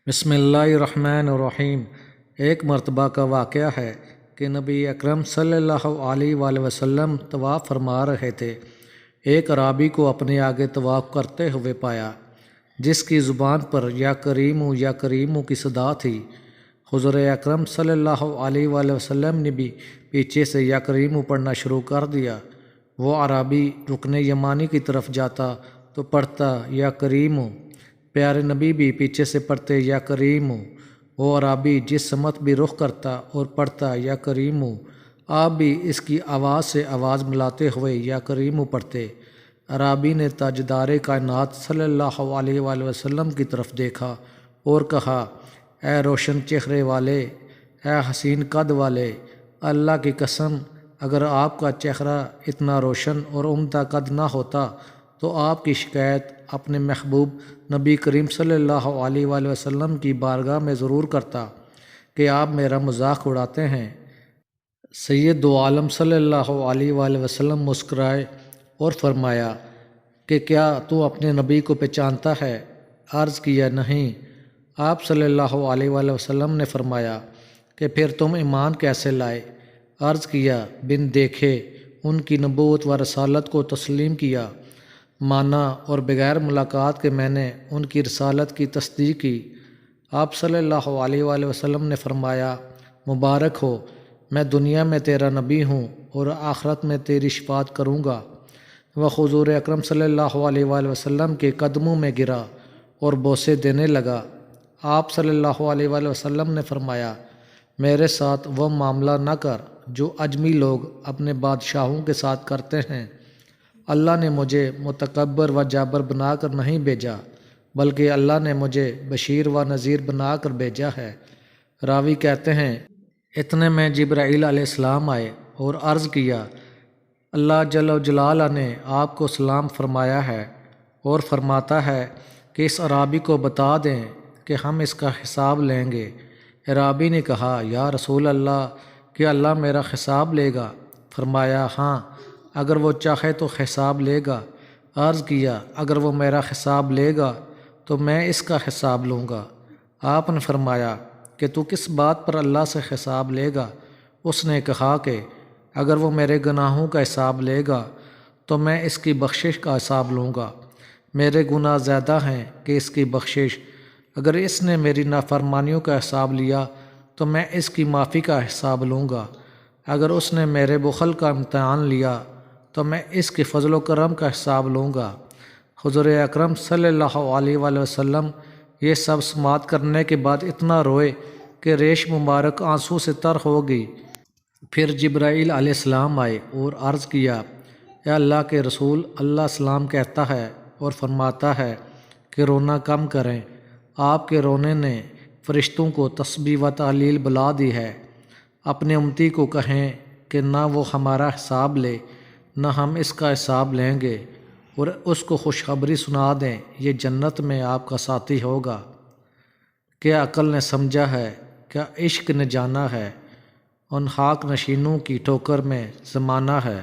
بسم اللہ الرحمن الرحیم۔ ایک مرتبہ کا واقعہ ہے کہ نبی اکرم صلی اللہ علیہ وآلہ وسلم طواف فرما رہے تھے۔ ایک عرابی کو اپنے آگے طواف کرتے ہوئے پایا، جس کی زبان پر یا کریمو یا کریمو کی صدا تھی۔ حضور اکرم صلی اللہ علیہ وآلہ وسلم نے بھی پیچھے سے یا کریمو پڑھنا شروع کر دیا۔ وہ عرابی رکن یمانی کی طرف جاتا تو پڑھتا یا کریمو، پیارے نبی بھی پیچھے سے پڑھتے یا کریمو۔ وہ عرابی جس سمت بھی رخ کرتا اور پڑھتا یا کریمو، آپ بھی اس کی آواز سے آواز ملاتے ہوئے یا کریمو پڑھتے۔ عرابی نے تاجدار کائنات صلی اللہ علیہ وآلہ وسلم کی طرف دیکھا اور کہا، اے روشن چہرے والے، اے حسین قد والے، اللہ کی قسم اگر آپ کا چہرہ اتنا روشن اور عمدہ قد نہ ہوتا تو آپ کی شکایت اپنے محبوب نبی کریم صلی اللہ علیہ وآلہ وسلم کی بارگاہ میں ضرور کرتا کہ آپ میرا مذاق اڑاتے ہیں۔ سید دو عالم صلی اللہ علیہ وآلہ وسلم مسکرائے اور فرمایا کہ کیا تو اپنے نبی کو پہچانتا ہے؟ عرض کیا نہیں۔ آپ صلی اللہ علیہ وآلہ وسلم نے فرمایا کہ پھر تم ایمان کیسے لائے؟ عرض کیا بن دیکھے ان کی نبوت و رسالت کو تسلیم کیا، مانا اور بغیر ملاقات کے میں نے ان کی رسالت کی تصدیق کی۔ آپ صلی اللہ علیہ وآلہ وسلم نے فرمایا، مبارک ہو، میں دنیا میں تیرا نبی ہوں اور آخرت میں تیری شفاعت کروں گا۔ وہ حضور اکرم صلی اللہ علیہ وآلہ وسلم کے قدموں میں گرا اور بوسے دینے لگا۔ آپ صلی اللہ علیہ وآلہ وسلم نے فرمایا، میرے ساتھ وہ معاملہ نہ کر جو اجمی لوگ اپنے بادشاہوں کے ساتھ کرتے ہیں۔ اللہ نے مجھے متکبر و جابر بنا کر نہیں بھیجا، بلکہ اللہ نے مجھے بشیر و نذیر بنا کر بھیجا ہے۔ راوی کہتے ہیں، اتنے میں جبرائیل علیہ السلام آئے اور عرض کیا، اللہ جل و جلالہ نے آپ کو سلام فرمایا ہے اور فرماتا ہے کہ اس عرابی کو بتا دیں کہ ہم اس کا حساب لیں گے۔ عرابی نے کہا، یا رسول اللہ، کہ اللہ میرا حساب لے گا؟ فرمایا، ہاں، اگر وہ چاہے تو حساب لے گا۔ عرض کیا، اگر وہ میرا حساب لے گا تو میں اس کا حساب لوں گا۔ آپ نے فرمایا کہ تو کس بات پر اللہ سے حساب لے گا؟ اس نے کہا کہ اگر وہ میرے گناہوں کا حساب لے گا تو میں اس کی بخشش کا حساب لوں گا۔ میرے گناہ زیادہ ہیں کہ اس کی بخشش۔ اگر اس نے میری نافرمانیوں کا حساب لیا تو میں اس کی معافی کا حساب لوں گا۔ اگر اس نے میرے بخل کا امتحان لیا تو میں اس کے فضل و کرم کا حساب لوں گا۔ حضور اکرم صلی اللہ علیہ وآلہ وسلم یہ سب سماعت کرنے کے بعد اتنا روئے کہ ریش مبارک آنسو سے تر ہو گئی۔ پھر جبرائیل علیہ السلام آئے اور عرض کیا، اے اللہ کے رسول، اللہ سلام کہتا ہے اور فرماتا ہے کہ رونا کم کریں۔ آپ کے رونے نے فرشتوں کو تسبیح و تحلیل بلا دی ہے۔ اپنے امتی کو کہیں کہ نہ وہ ہمارا حساب لے نہ ہم اس کا حساب لیں گے، اور اس کو خوشخبری سنا دیں، یہ جنت میں آپ کا ساتھی ہوگا۔ کیا عقل نے سمجھا ہے، کیا عشق نے جانا ہے، ان خاک نشینوں کی ٹھوکر میں زمانہ ہے۔